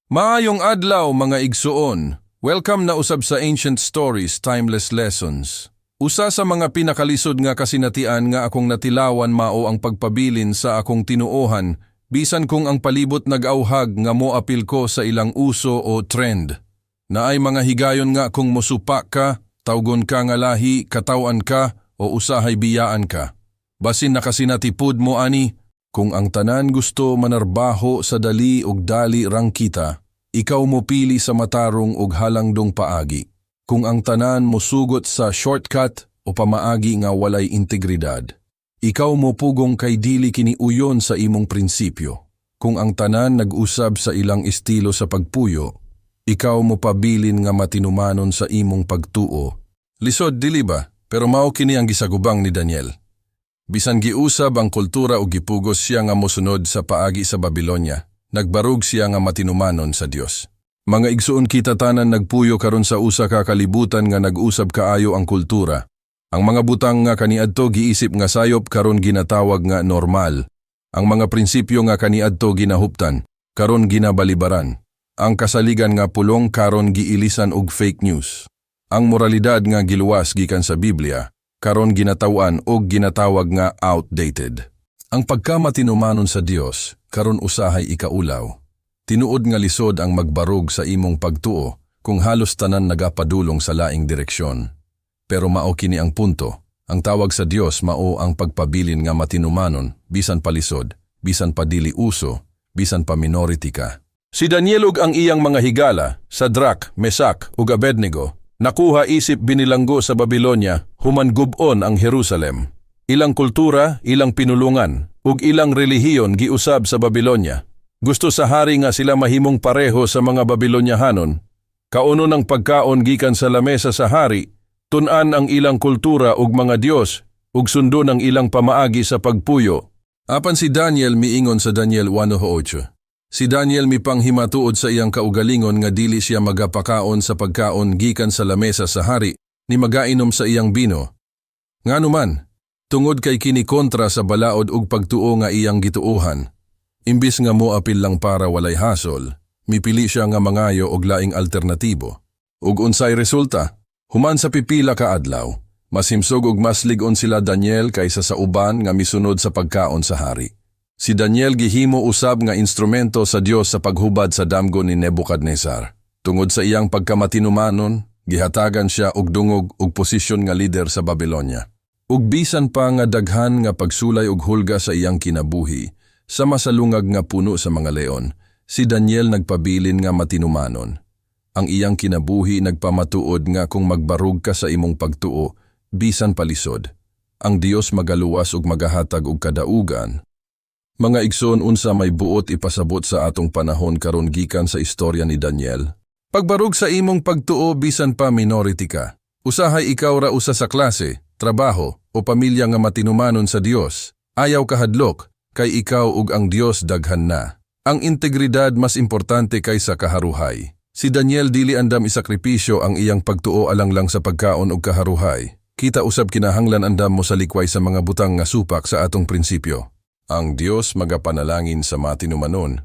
Maayong adlaw mga igsuon. Welcome na usab sa Ancient Stories, Timeless Lessons. Usa sa mga pinakalisod nga kasinatian nga akong natilawan mao ang pagpabilin sa akong tinuohan, bisan kung ang palibot nag-auhag nga moapil ko sa ilang uso o trend. Naay mga higayon nga kung mosupa ka, tawgon ka nga lahi, katawan ka, o usahay biyaan ka. Basin nakasinatipod mo ani, kung ang tanan gusto manarbaho sa dali ug dali rang kita, ikaw mo pili sa matarong ug halangdong paagi. Kung ang tanan mo sugot sa shortcut o pamaagi nga walay integridad, ikaw mo pugong kay dili kini uyon sa imong prinsipyo. Kung ang tanan nag-usab sa ilang estilo sa pagpuyo, ikaw mo pabilin nga matinumanon sa imong pagtuo. Lisod dili ba? Pero mao kini ang gisagubang ni Daniel. Bisan giusab ang kultura o gipugos siya nga mosunod sa paagi sa Babilonya, nagbarug siya nga matinumanon sa Dios. Mga igsuon kita tanan nagpuyo karon sa usa ka kalibutan nga nag-usab kaayo ang kultura. Ang mga butang nga kaniadto giisip nga sayop karon ginatawag nga normal. Ang mga prinsipyo nga kaniadto ginahuptan, karon ginabalibaran. Ang kasaligan nga pulong karon giilisan og fake news. Ang moralidad nga giluwas gikan sa Biblia, karon ginatawan o ginatawag nga outdated. Ang pagkamatinumanon sa Dios, karon usahay ikaulaw. Tinuod nga lisod ang magbarog sa imong pagtuo kung halos tanan nagapadulong sa laing direksyon. Pero mao kini ang punto. Ang tawag sa Dios mao ang pagpabilin nga matinumanon, bisan palisod, bisan padili uso, bisan pa minority ka. Si Daniel ug ang iyang mga higala, Sadrak, Mesak ug Abednego, nakuha isip binilanggo sa Babilonya, human gub-on ang Jerusalem. Ilang kultura, ilang pinulungan, ug ilang relihiyon giusab sa Babilonya. Gusto sa hari nga sila mahimong pareho sa mga Babilonyahanon. Kauno ng pagkaon gikan sa lamesa sa hari, tun-an ang ilang kultura ug mga Dios, ug sundo ng ilang pamaagi sa pagpuyo. Apan si Daniel miingon sa Daniel 1:8. Si Daniel mipanghimatuod sa iyang kaugalingon nga dili siya magapakaon sa pagkaon gikan sa lamesa sa hari, ni magainom sa iyang bino. Nganuman, tungod kay kini kontra sa balaod ug pagtuo nga iyang gituohan. Imbis nga moapil lang para walay hasol, mipili siya nga mangayo og laing alternatibo. Ug unsay resulta? Human sa pipila ka adlaw, mas himsog ug mas lig-on sila Daniel kaysa sa uban nga misunod sa pagkaon sa hari. Si Daniel gihimo usab nga instrumento sa Dios sa paghubad sa damgo ni Nebuchadnezzar. Tungod sa iyang pagkamatinumanon, gihatagan siya og dungog ug posisyon nga lider sa Babilonya. Ug bisan pa nga daghan nga pagsulay og hulga sa iyang kinabuhi, sa masalungag nga puno sa mga leon, si Daniel nagpabilin nga matinumanon. Ang iyang kinabuhi nagpamatuod nga kung magbarug ka sa imong pagtuo, bisan palisod. Ang Dios magaluwas ug magahatag og kadaugan. Mga igsoon unsa may buot ipasabot sa atong panahon karon gikan sa istorya ni Daniel. Pagbarug sa imong pagtuo bisan pa minority ka. Usahay ikaw ra usa sa klase, trabaho o pamilya nga matinumanon sa Dios. Ayaw kahadlok kay ikaw ug ang Dios daghan na. Ang integridad mas importante kaysa kaharuhay. Si Daniel dili andam isakripisyo ang iyang pagtuo alang-lang sa pagkaon ug kaharuhay. Kita usab kinahanglan andam mo sa likway sa mga butang nga supak sa atong prinsipyo. Ang Dios magapanalangin sa matinumanon.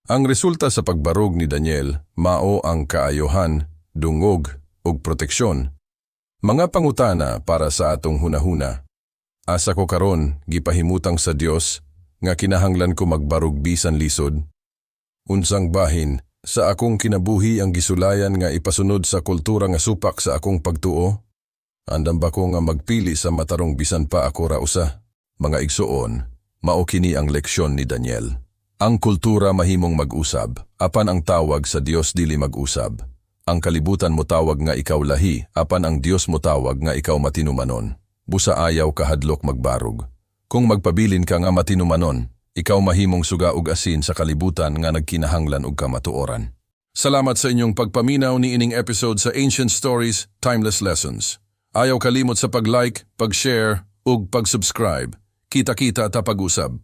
Ang resulta sa pagbarog ni Daniel, mao ang kaayohan, dungog, ug proteksyon. Mga pangutana para sa atong hunahuna. Asa ko karon gipahimutang sa Dios nga kinahanglan ko magbarog bisan lisod. Unsang bahin sa akong kinabuhi ang gisulayan nga ipasunod sa kultura nga supak sa akong pagtuo? Andam ba ko nga magpili sa matarong bisan pa ako ra usa? Mga igsuon, mao kini ang leksyon ni Daniel. Ang kultura mahimong mag-usab, apan ang tawag sa Dios dili mag-usab. Ang kalibutan mo tawag nga ikaw lahi, apan ang Dios mo tawag nga ikaw matinumanon. Busa ayaw kahadlok magbarog. Kung magpabilin ka nga matinumanon, ikaw mahimong suga ug asin sa kalibutan nga nagkinahanglan og kamatuoran. Salamat sa inyong pagpaminaw ni ining episode sa Ancient Stories, Timeless Lessons. Ayaw kalimot sa pag-like, pag-share ug pag-subscribe. Kita-kita ta pag-usab.